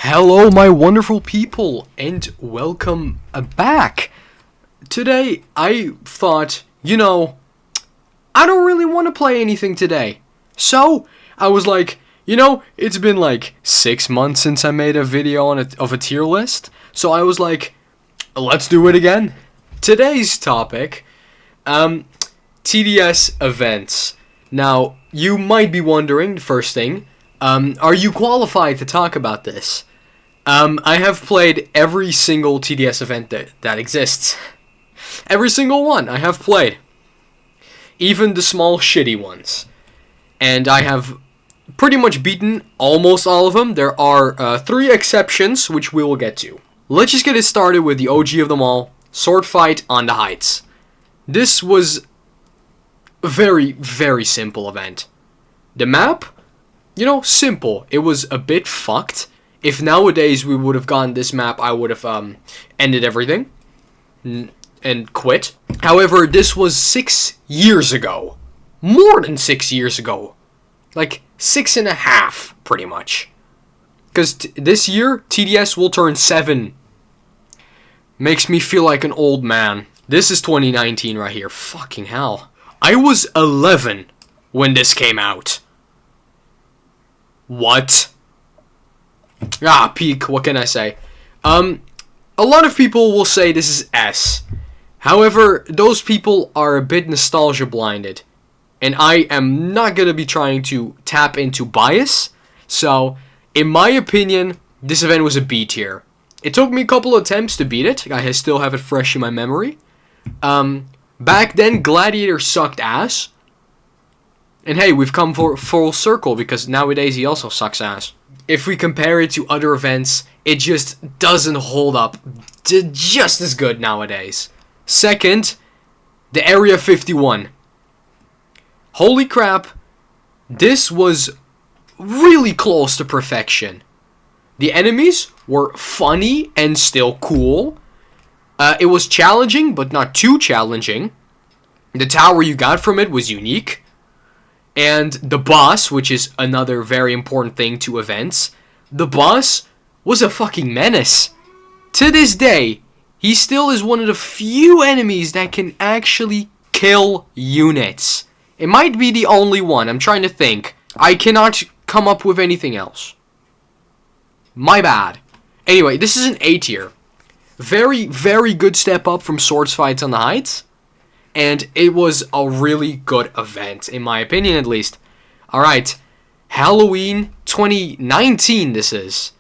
Hello, my wonderful people, and welcome back. Today, I thought, I don't really want to play anything today. So, I was like, it's been like 6 months since I made a video of a tier list. So I was like, let's do it again. Today's topic, TDS events. Now, you might be wondering, the first thing, are you qualified to talk about this? I have played every single TDS event that exists. Every single one I have played. Even the small shitty ones. And I have pretty much beaten almost all of them. There are 3 exceptions, which we will get to. Let's just get it started with the OG of them all. Sword Fight on the Heights. This was a very, very simple event. The map, simple. It was a bit fucked. If nowadays we would have gotten this map, I would have ended everything and quit. However, this was 6 years ago. More than 6 years ago. Like 6.5, pretty much. Because this year, TDS will turn 7. Makes me feel like an old man. This is 2019 right here. Fucking hell. I was 11 when this came out. What? Peak. What can I say? A lot of people will say this is S. However, those people are a bit nostalgia blinded. And I am not going to be trying to tap into bias. So, in my opinion, this event was a B tier. It took me a couple attempts to beat it. I still have it fresh in my memory. Back then, Gladiator sucked ass. And hey, we've come full circle because nowadays he also sucks ass. If we compare it to other events, it just doesn't hold up just as good nowadays. Second, the Area 51. Holy crap, this was really close to perfection. The enemies were funny and still cool. It was challenging, but not too challenging. The tower you got from it was unique. And the boss, which is another very important thing to events, the boss was a fucking menace. To this day, he still is one of the few enemies that can actually kill units. It might be the only one, I'm trying to think. I cannot come up with anything else. My bad. Anyway, this is an A tier. Very, very good step up from Swords Fights on the Heights. And it was a really good event, in my opinion at least. Alright, Halloween 2019 this is.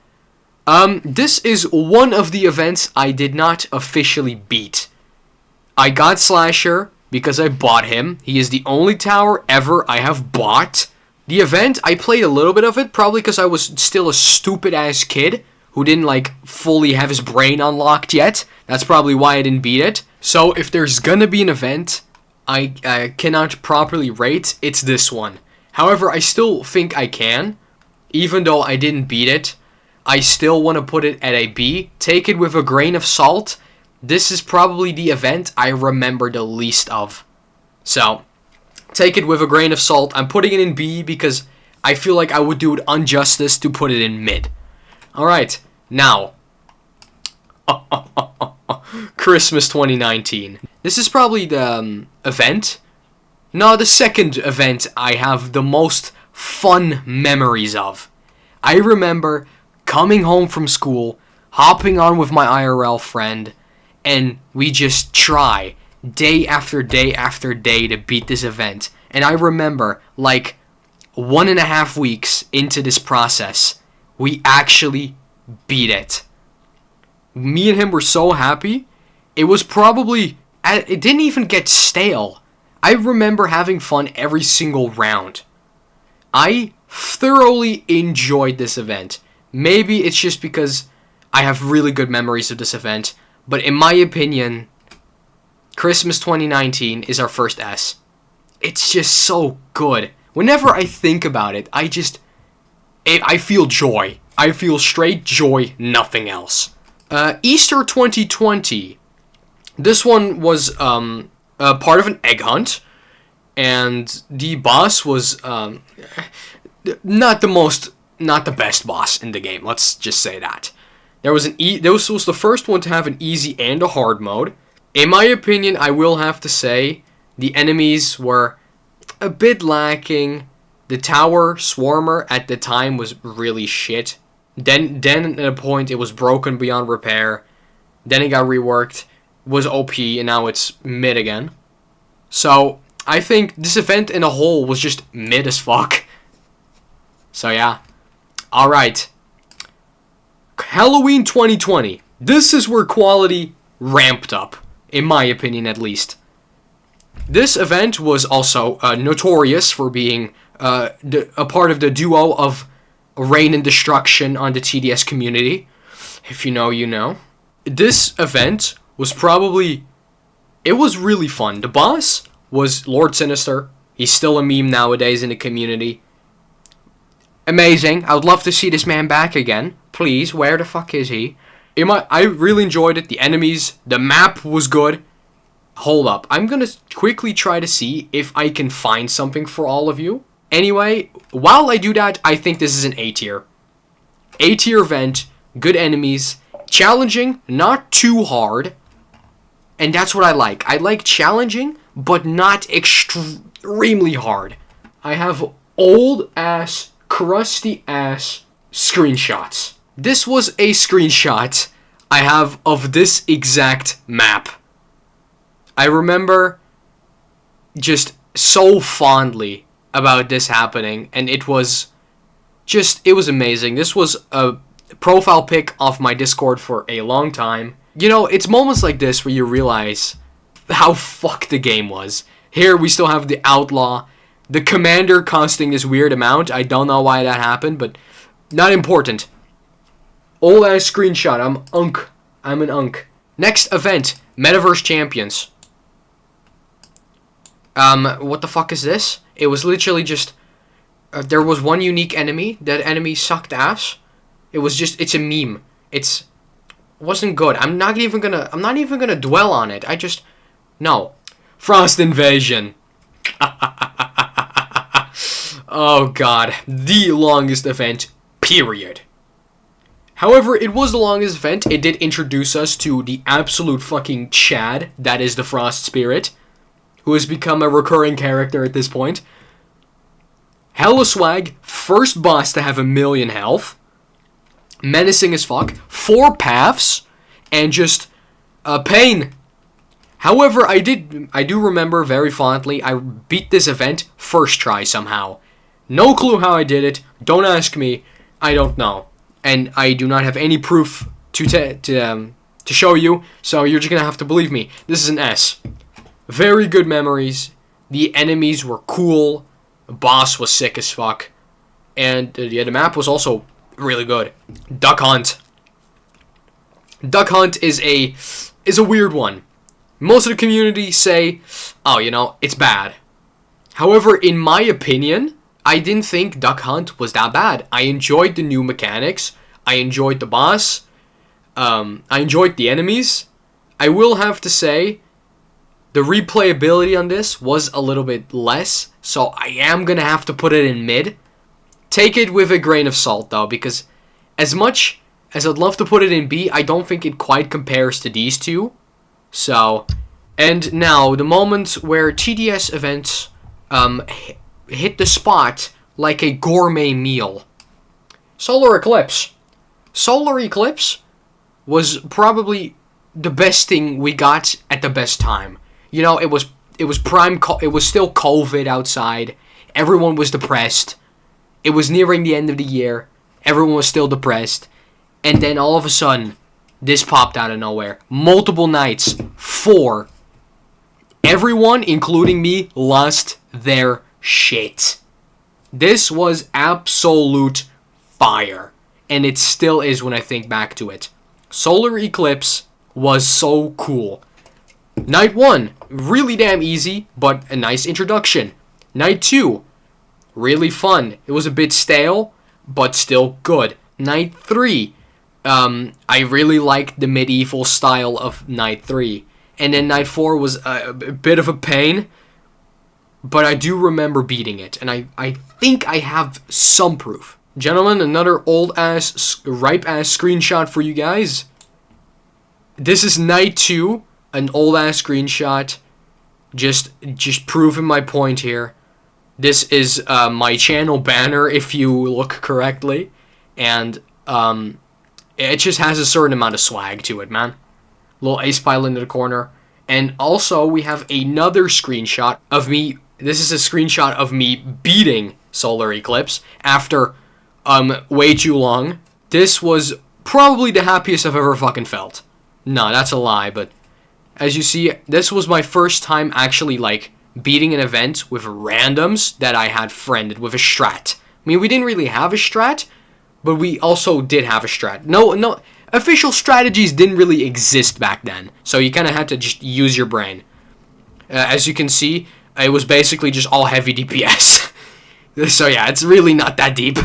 This is one of the events I did not officially beat. I got Slasher because I bought him. He is the only tower ever I have bought. The event, I played a little bit of it, probably because I was still a stupid ass kid who didn't fully have his brain unlocked yet. That's probably why I didn't beat it. So if there's gonna be an event I cannot properly rate, it's this one. However, I still think I can. Even though I didn't beat it, I still want to put it at a B. Take it with a grain of salt. This is probably the event I remember the least of. So, take it with a grain of salt. I'm putting it in B because I feel like I would do it injustice to put it in mid. Alright, now. Christmas 2019. This is probably the event. No, the second event I have the most fun memories of. I remember coming home from school, hopping on with my IRL friend, and we just try day after day after day to beat this event. And I remember, 1.5 weeks into this process, we actually beat it. Me and him were so happy. It was probably... It didn't even get stale. I remember having fun every single round. I thoroughly enjoyed this event. Maybe it's just because I have really good memories of this event. But in my opinion, Christmas 2019 is our first S. It's just so good. Whenever I think about it, I feel joy. I feel straight joy, nothing else. Easter 2020. This one was part of an egg hunt, and the boss was not the most not the best boss in the game. Let's just say that. This was the first one to have an easy and a hard mode. In my opinion, I will have to say the enemies were a bit lacking. The tower swarmer at the time was really shit. Then at a point it was broken beyond repair. Then it got reworked, was OP, and now it's mid again. So I think this event in a whole was just mid as fuck. So yeah. Alright. Halloween 2020. This is where quality ramped up, in my opinion at least. This event was also notorious for being a part of the duo of Rain and Destruction on the TDS community. If you know, you know. This event was it was really fun. The boss was Lord Sinister. He's still a meme nowadays in the community. Amazing. I would love to see this man back again. Please, where the fuck is he? I really enjoyed it. The enemies, the map was good. Hold up. I'm gonna quickly try to see if I can find something for all of you. Anyway, while I do that, I think this is an A tier. A tier event, good enemies, challenging, not too hard. And that's what I like. I like challenging, but not extremely hard. I have old ass, crusty ass screenshots. This was a screenshot I have of this exact map. I remember just so fondly about this happening, and it was amazing. This was a profile pic off my Discord for a long time. You know, it's moments like this where you realize how fucked the game was. Here we still have the Outlaw, the Commander costing this weird amount. I don't know why that happened, but not important. Old ass screenshot. I'm an unk. Next event, Metaverse Champions. What the fuck is this? It was literally just, there was one unique enemy. That enemy sucked ass. It's a meme. Wasn't good. I'm not even gonna dwell on it. No. Frost Invasion. Oh god. The longest event, period. However, it was the longest event. It did introduce us to the absolute fucking Chad, that is the Frost Spirit, who has become a recurring character at this point. Hella swag, first boss to have 1,000,000 health, menacing as fuck, 4 paths, and just pain. However, I do remember very fondly, I beat this event first try somehow. No clue how I did it, don't ask me, I don't know. And I do not have any proof to show you, so you're just gonna have to believe me. This is an S. Very good memories. The enemies were cool. The boss was sick as fuck. And the map was also really good. Duck Hunt. Duck Hunt is a weird one. Most of the community say, oh, it's bad. However, in my opinion, I didn't think Duck Hunt was that bad. I enjoyed the new mechanics. I enjoyed the boss. I enjoyed the enemies. I will have to say, the replayability on this was a little bit less, so I am going to have to put it in mid. Take it with a grain of salt, though, because as much as I'd love to put it in B, I don't think it quite compares to these two. So, and now, the moment where TDS events hit the spot like a gourmet meal. Solar Eclipse. Solar Eclipse was probably the best thing we got at the best time. It was it was still COVID outside. Everyone was depressed. It was nearing the end of the year. Everyone was still depressed. And then all of a sudden, this popped out of nowhere. Multiple nights. 4. Everyone, including me, lost their shit. This was absolute fire. And it still is when I think back to it. Solar Eclipse was so cool. Night 1, really damn easy, but a nice introduction. Night 2, really fun. It was a bit stale, but still good. Night 3, I really liked the medieval style of Night 3. And then Night 4 was a bit of a pain, but I do remember beating it. And I think I have some proof. Gentlemen, another old-ass, ripe-ass screenshot for you guys. This is night 2, an old-ass screenshot. Just proving my point here. This is my channel banner, if you look correctly. And it just has a certain amount of swag to it, man. Little ace pile into the corner. And also, we have another screenshot of me. This is a screenshot of me beating Solar Eclipse after way too long. This was probably the happiest I've ever fucking felt. No, that's a lie, but as you see, this was my first time actually, like, beating an event with randoms that I had friended with a strat. I mean, we didn't really have a strat, but we also did have a strat. No, official strategies didn't really exist back then, so you kind of had to just use your brain. As you can see, it was basically just all heavy DPS. So yeah, it's really not that deep.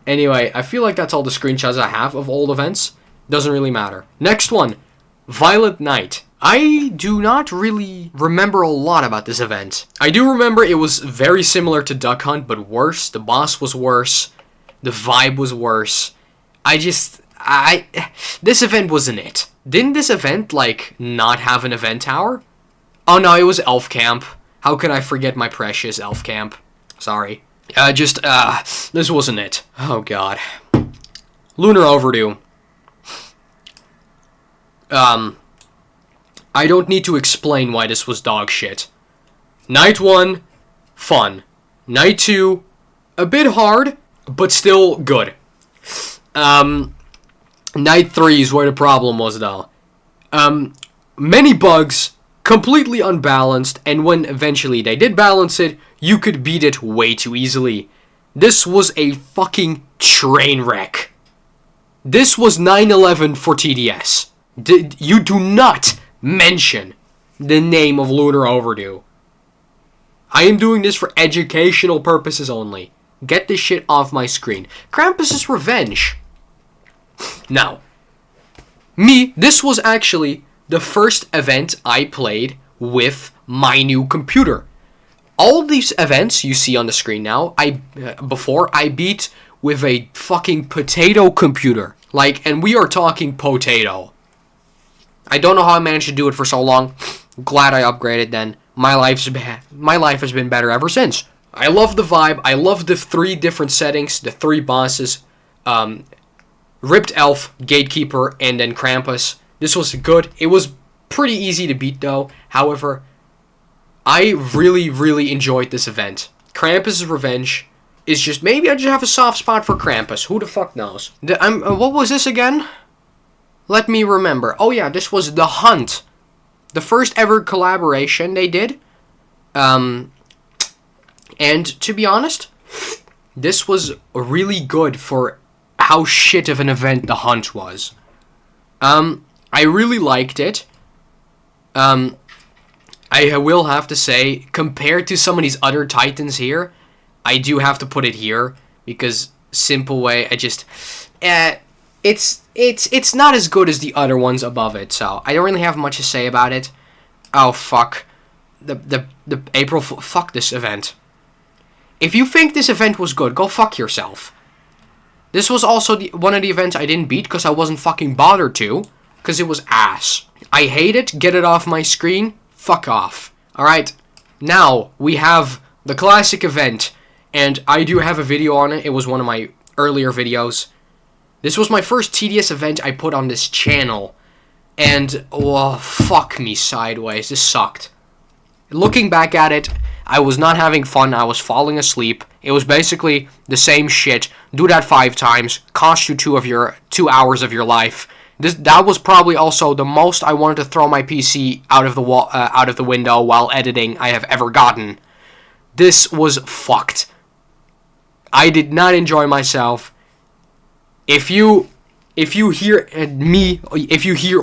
Anyway, I feel like that's all the screenshots I have of old events. Doesn't really matter. Next one, Violent Night. I do not really remember a lot about this event. I do remember it was very similar to Duck Hunt, but worse. The boss was worse. The vibe was worse. This event wasn't it. Didn't this event, like, not have an event tower? Oh no, it was Elf Camp. How could I forget my precious Elf Camp? Sorry. This wasn't it. Oh god. Lunar Overdue. I don't need to explain why this was dog shit. Night 1, fun. Night 2, a bit hard, but still good. Night 3 is where the problem was, though. Many bugs, completely unbalanced, and when eventually they did balance it, you could beat it way too easily. This was a fucking train wreck. This was 9/11 for TDS. You do not mention the name of Lunar Overdue. I am doing this for educational purposes only. Get this shit off my screen. Krampus's Revenge. Now, this was actually the first event I played with my new computer. All these events you see on the screen now, before I beat with a fucking potato computer. Like, and we are talking potato. I don't know how I managed to do it for so long. Glad I upgraded then. My life has been better ever since. I love the vibe. I love the 3 different settings, the 3 bosses. Ripped Elf, Gatekeeper, and then Krampus. This was good. It was pretty easy to beat though. However, I really, really enjoyed this event. Krampus' Revenge is just, maybe I just have a soft spot for Krampus. Who the fuck knows? What was this again? Let me remember. Oh yeah, this was The Hunt. The first ever collaboration they did. And to be honest, this was really good for how shit of an event The Hunt was. I really liked it. I will have to say, compared to some of these other Titans here, I do have to put it here, because simple way, it's not as good as the other ones above it, so I don't really have much to say about it. Oh fuck. The April Fool, fuck this event. If you think this event was good, go fuck yourself. This was also one of the events I didn't beat because I wasn't fucking bothered to, because it was ass. I hate it, get it off my screen, fuck off. Alright, now we have the classic event, and I do have a video on it. It was one of my earlier videos. This was my first TDS event I put on this channel, and oh, fuck me sideways, this sucked. Looking back at it, I was not having fun, I was falling asleep. It was basically the same shit. Do that 5 times, cost you 2 hours of your life. That was probably also the most I wanted to throw my PC out of the window while editing I have ever gotten. This was fucked. I did not enjoy myself. If you hear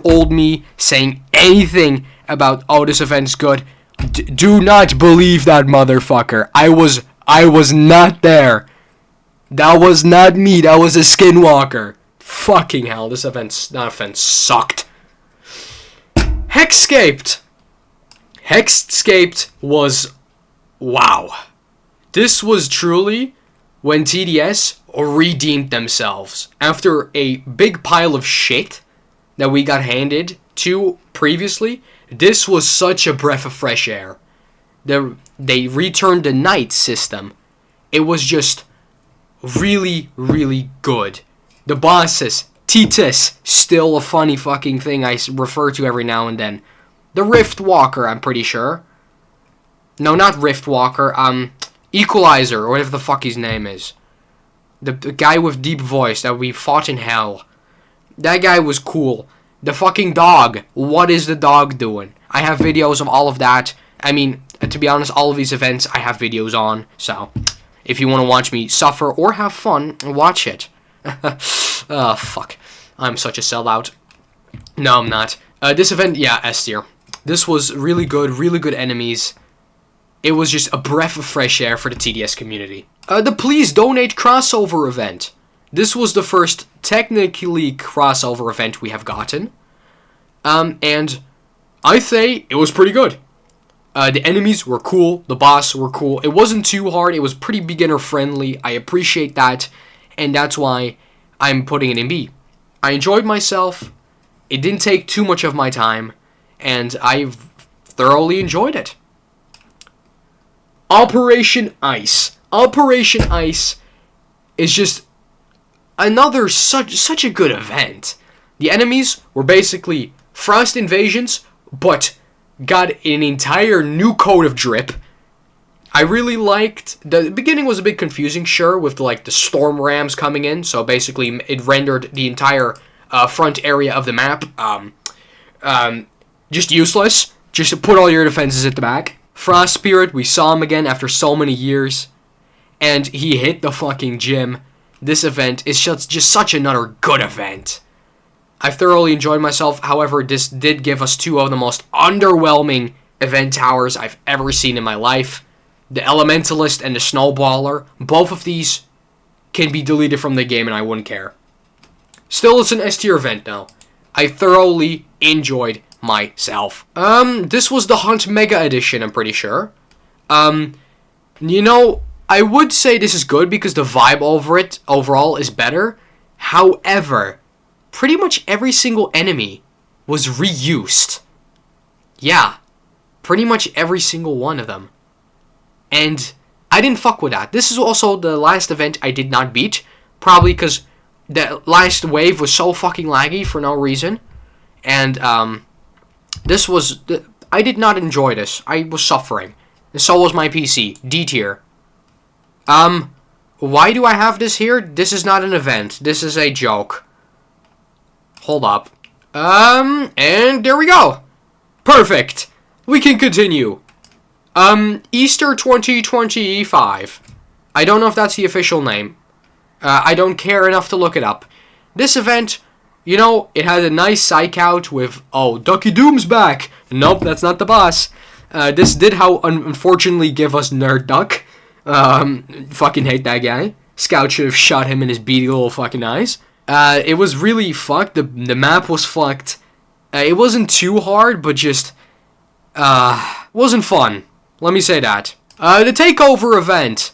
old me saying anything about, oh, this event's good, do not believe that motherfucker. I was not there. That was not me. That was a skinwalker. Fucking hell, this event sucked. Hexscaped. Hexscaped was, wow. This was truly when TDS redeemed themselves after a big pile of shit that we got handed to previously. This was such a breath of fresh air. They returned the night system. It was just really, really good. The bosses, TDS, still a funny fucking thing I refer to every now and then. The Rift Walker, I'm pretty sure. No, not Rift Walker, Equalizer, or whatever the fuck his name is. The guy with deep voice that we fought in hell. That guy was cool. The fucking dog. What is the dog doing? I have videos of all of that. I mean, to be honest, all of these events I have videos on. So, if you want to watch me suffer or have fun, watch it. Oh, fuck. I'm such a sellout. No, I'm not. This event, yeah, S tier. This was really good enemies. It was just a breath of fresh air for the TDS community. The Please Donate crossover event. This was the first technically crossover event we have gotten. And I say it was pretty good. The enemies were cool. The boss were cool. It wasn't too hard. It was pretty beginner friendly. I appreciate that. And that's why I'm putting it in B. I enjoyed myself. It didn't take too much of my time. And I've thoroughly enjoyed it. Operation Ice. Operation Ice is just another such a good event. The enemies were basically Frost invasions, but got an entire new coat of drip. I really liked the beginning was a bit confusing, sure, with the storm rams coming in. So basically, it rendered the entire front area of the map just useless. Just to put all your defenses at the back. Frost Spirit, we saw him again after so many years, and he hit the fucking gym. This event is just such another good event. I thoroughly enjoyed myself. However, this did give us two of the most underwhelming event towers I've ever seen in my life. The Elementalist and the Snowballer. Both of these can be deleted from the game and I wouldn't care. Still, it's an S tier event though. I thoroughly enjoyed myself. This was the Hunt Mega Edition, I'm pretty sure. You know, I would say this is good because the vibe over it overall is better. However, pretty much every single enemy was reused. Yeah, pretty much every single one of them. And I didn't fuck with that. This is also the last event I did not beat. Probably because the last wave was so fucking laggy for no reason. And, this was... I did not enjoy this. I was suffering. And so was my PC. D tier. Why do I have this here? This is not an event. This is a joke. Hold up. And there we go. Perfect. We can continue. Easter 2025. I don't know if that's the official name. I don't care enough to look it up. This event, you know, it had a nice psych out with, oh, Ducky Doom's back. Nope, that's not the boss. This did, unfortunately, give us Nerd Duck. Fucking hate that guy. Scout should have shot him in his beady little fucking eyes. It was really fucked. The map was fucked. It wasn't too hard, but just, wasn't fun. Let me say that. The takeover event.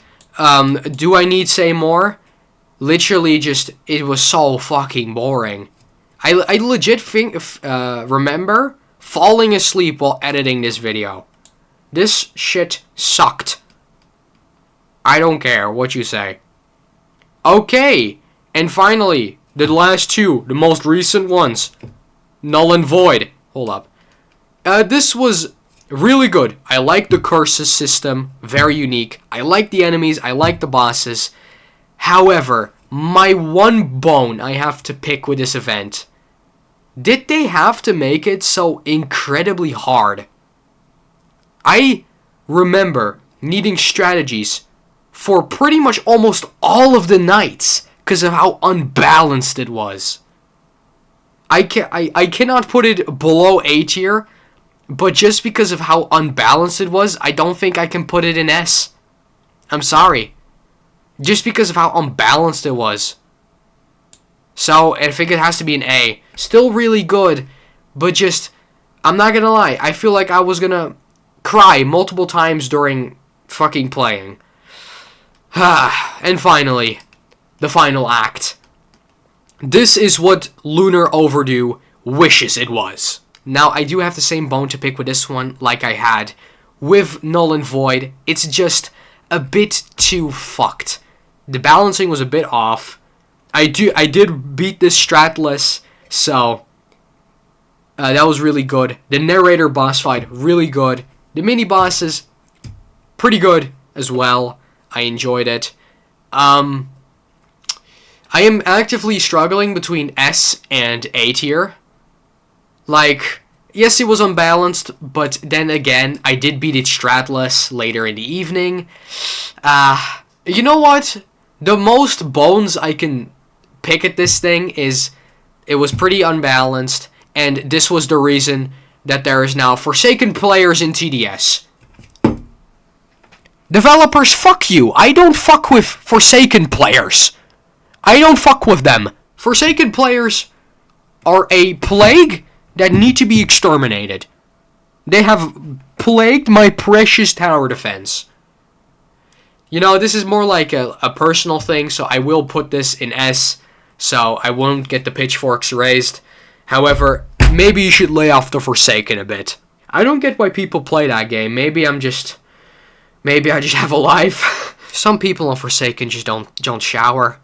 Do I need say more? Literally just, it was so fucking boring. I legit remember falling asleep while editing this video. This shit sucked. I don't care what you say. Okay, and finally, the last two, the most recent ones. Null and Void. Hold up. This was really good. I like the curses system, very unique. I like the enemies, I like the bosses. However, my one bone I have to pick with this event. Did they have to make it so incredibly hard? I remember needing strategies for pretty much almost all of the nights because of how unbalanced it was. I cannot put it below A tier, but just because of how unbalanced it was, I don't think I can put it in S. I'm sorry. Just because of how unbalanced it was. So, I think it has to be an A. Still really good, but just, I'm not gonna lie, I feel like I was gonna cry multiple times during fucking playing. And finally, the final act. This is what Lunar Overdue wishes it was. Now, I do have the same bone to pick with this one like I had with Null and Void. It's just a bit too fucked. The balancing was a bit off. I did beat this stratless, so that was really good. The narrator boss fight, really good. The mini bosses, pretty good as well. I enjoyed it. I am actively struggling between S and A tier. Like, yes, it was unbalanced, but then again, I did beat it stratless later in the evening. You know what? The most bones I can pick at this thing is it was pretty unbalanced, and this was the reason that there is now Forsaken players in TDS. Developers, fuck you. I don't fuck with Forsaken players. I don't fuck with them. Forsaken players are a plague that need to be exterminated. They have plagued my precious tower defense. You know, this is more like a personal thing, so I will put this in S, so I won't get the pitchforks raised. However, maybe you should lay off the Forsaken a bit. I don't get why people play that game. Maybe I just have a life. Some people on Forsaken just don't shower.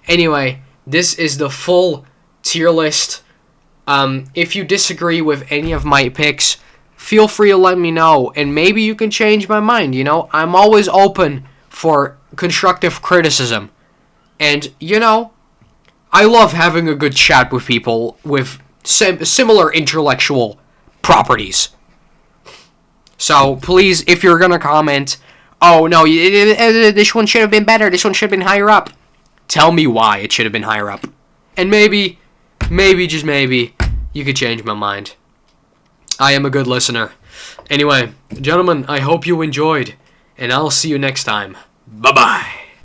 Anyway, this is the full tier list. If you disagree with any of my picks, feel free to let me know, and maybe you can change my mind, you know? I'm always open for constructive criticism. And, you know, I love having a good chat with people with similar intellectual properties. So, please, if you're gonna comment, oh, no, this one should have been better, this one should have been higher up, tell me why it should have been higher up. And maybe, just maybe, you could change my mind. I am a good listener. Anyway, gentlemen, I hope you enjoyed, and I'll see you next time. Bye-bye.